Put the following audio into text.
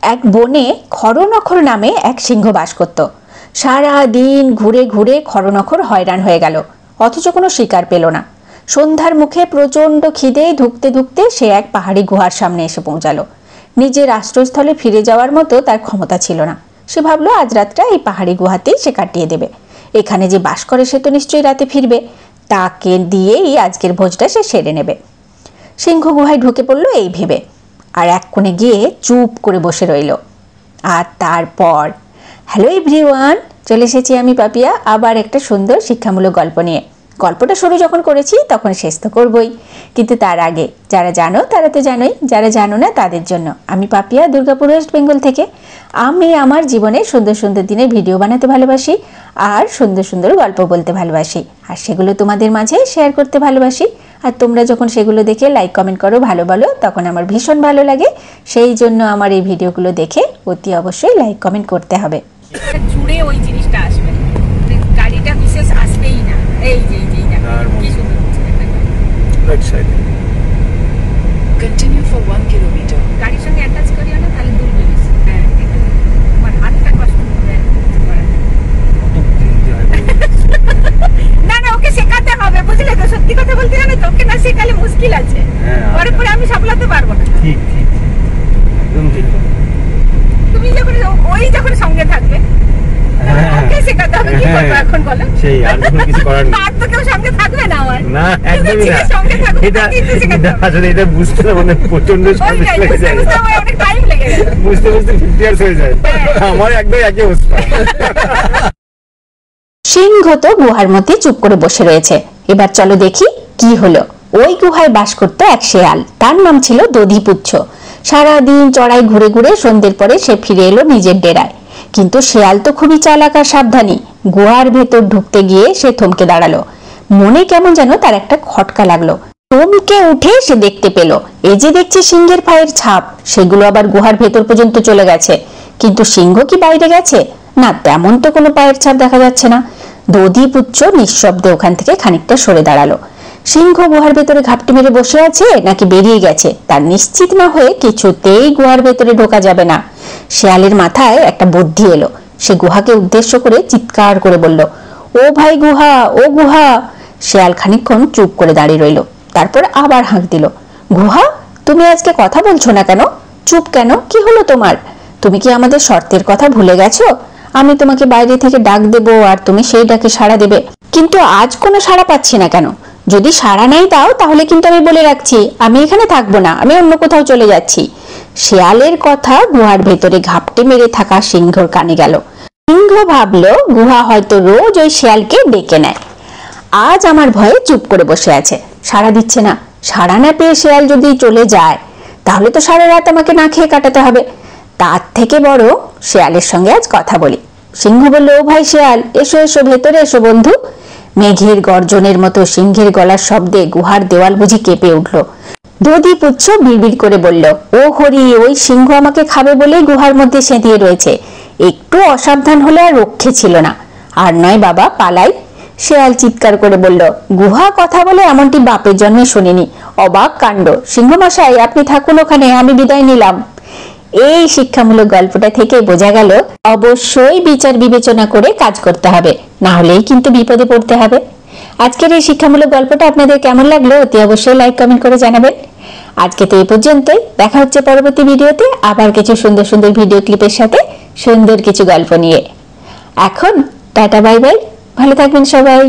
এক বনে খরনখর নামে এক সিংহ বাস করত। সারা দিন ঘুরে ঘুরে খরনখর হয়রান হয়ে গেল, অথচ কোনো শিকার পেল না। সন্ধ্যার মুখে প্রচণ্ড খিদে ধুকতে ধুকতে সে এক পাহাড়ি গুহার সামনে এসে পৌঁছালো। নিজের আশ্রয়স্থলে ফিরে যাওয়ার মতো তার ক্ষমতা ছিল না। সে ভাবলো আজ রাতটা এই পাহাড়ি গুহাতেই সে কাটিয়ে দেবে। এখানে যে বাস করে সে তো নিশ্চয়ই রাতে ফিরবে, তাকে দিয়েই আজকের ভোজটা সে সেরে নেবে। সিংহ গুহায় ঢুকে পড়লো এই ভেবে, আর এক কোণে গিয়ে চুপ করে বসে রইল। আর তারপর হ্যালো এভরিওয়ান, চলে এসেছি আমি পাপিয়া আবার একটা সুন্দর শিক্ষামূলক গল্প নিয়ে। গল্পটা শুরু যখন করেছি তখন শেষ তো করবই, কিন্তু তার আগে যারা জানো তারা তো জানোই, যারা জানো না তাদের জন্য আমি পাপিয়া দুর্গাপুর ওয়েস্ট বেঙ্গল থেকে। আমি আমার জীবনে সুন্দর সুন্দর দিনের ভিডিও বানাতে ভালোবাসি আর সুন্দর সুন্দর গল্প বলতে ভালোবাসি, আর সেগুলো তোমাদের মাঝে শেয়ার করতে ভালোবাসি। আর তোমরা যখন সেগুলো দেখে লাইক কমেন্ট করো, ভালো বলো, তখন আমার ভীষণ ভালো লাগে। সেই জন্য আমার এই ভিডিওগুলো দেখে অতি অবশ্যই লাইক কমেন্ট করতে হবে। জুড়ে ওই জিনিসটা আসবে, গাড়িটা বিশেষ আসবেই না। এই যে কি সুন্দর right side continue for 1 kilometre. গাড়ির সঙ্গে অ্যাটাচ করিও না, তাহলে দুলবে বেশি। হ্যাঁ, একটু তোমার হাতটা কষ্ট হবে। না ওকে শেখাতে হবে, বুঝলে তো? সত্যি কথা বলতে জানো তো, ওকে না শেখালে মুশকিল আছে। পরে পরে আমি সামলাতে পারবো না। ঠিক একদম ঠিক। তুমি যখন সঙ্গে থাকবে ওকে শেখাতে হবে। কি করবো এখন বলো? সেই আর কিছু করার নেই। আর তো কেউ সঙ্গে থাকবে না আমার। না একদমই না। এটা আসলে এটা বুঝতে মানে প্রচন্ড সময় লেগে যায়। অনেক টাইম লেগে যায়। বুঝতে 50 ইয়ার্স হয়ে যায়। আমার একদম একই অবস্থা। সিংহ তো গুহার মধ্যে চুপ করে বসে রয়েছে। এবার চলো দেখি কি হলো। ওই গুহায় বাস করতো এক শেয়াল, তার নাম ছিল দধিপুচ্ছ। সারাদিন চড়াই ঘুরে ঘুরে সন্ধ্যের পরে সে ফিরে এলো নিজের ডেরায়। কিন্তু শেয়াল তো খুবই চালাক আর সাবধানী। গুহার ভেতর ঢুকতে গিয়ে সে থমকে দাঁড়ালো। মনে কেমন যেন তার একটা খটকা লাগলো। চমকে উঠে সে দেখতে পেল, এই যে দেখছি সিংহের পায়ের ছাপ, সেগুলো আবার গুহার ভেতর পর্যন্ত চলে গেছে। কিন্তু সিংহ কি বাইরে গেছে? না, তেমন তো কোনো পায়ের ছাপ দেখা যাচ্ছে না। দধিপুচ্ছ নিঃশব্দে ওখান থেকে খানিকটা সরে দাঁড়ালো। সিংহ গুহার ভেতরে ঘাপটি মেরে বসে আছে নাকি বেরিয়ে গেছে তার নিশ্চিত না হয়ে কিছুতেই গুহার ভেতরে ঢোকা যাবে না। শেয়ালের মাথায় একটা বুদ্ধি এলো। সে গুহাকে উদ্দেশ্য করে চিৎকার করে বলল, ও ভাই গুহা, ও গুহা। শেয়াল খানিকক্ষণ চুপ করে দাঁড়িয়ে রইল, তারপর আবার হাঁক দিল, গুহা, তুমি আজকে কথা বলছো না কেন? চুপ কেন? কি হলো তোমার? তুমি কি আমাদের শর্তের কথা ভুলে গেছো? আমি তোমাকে বাইরে থেকে ডাক দেবো আর তুমি সেই ডাকে সাড়া দেবে, কিন্তু আজ কোনো সাড়া পাচ্ছি না কেন? যদি সাড়া নাই দাও তাহলে কিন্তু আমি বলে রাখছি আমি এখানে থাকবো না, আমি অন্য কোথাও চলে যাচ্ছি। শেয়ালের কথা গুহার ভেতরে ঘাপটে মেরে থাকা সিংহর কানে গেল। সিংহ ভাবলো গুহা হয়তো রোজ ওই শেয়ালকে ডেকে নেয়। আজ আমার ভয়ে চুপ করে বসে আছে, সাড়া দিচ্ছে না। সাড়া না পেয়ে শেয়াল যদি চলে যায় তাহলে তো সারা রাত আমাকে না খেয়ে কাটাতে হবে। তার থেকে বড় শেয়ালের সঙ্গে আজ কথা বলি। সিংহ বলল, ও ভাই শেয়াল, এসো এসো, ভেতরে এসো বন্ধু। মেঘের গর্জনের মতো সিংহের গলার শব্দে গুহার দেওয়াল বুঝি কেঁপে উঠল। দধিপুচ্ছ বিড়বিড় করে বলল, ও হরি, ওই সিংহ আমাকে খাবে বলেই গুহার মধ্যে সেঁধিয়ে রয়েছে। একটু অসাবধান হলে আর রক্ষে ছিল না। আর নয় বাবা, পালাই। শেয়াল চিৎকার করে বলল, গুহা কথা বলে এমনটি বাপের জন্মে শুনিনি। অবাক কাণ্ড। সিংহ মশাই, আপনি থাকুন ওখানে, আমি বিদায় নিলাম। এই শিক্ষামূলক গল্পটা থেকে বোঝা গেল অবশ্যই বিচার বিবেচনা করে কাজ করতে হবে, না হলেই কিন্তু বিপদে পড়তে হবে। আজকের এই শিক্ষামূলক গল্পটা আপনাদের কেমন লাগলো অতি অবশ্যই লাইক কমেন্ট করে জানাবেন। আজকে তো এই পর্যন্তই, দেখা হচ্ছে পরবর্তী ভিডিওতে আবার কিছু সুন্দর সুন্দর ভিডিও ক্লিপের সাথে, সুন্দর কিছু গল্প নিয়ে। এখন টাটা, বাই বাই, ভালো থাকবেন সবাই।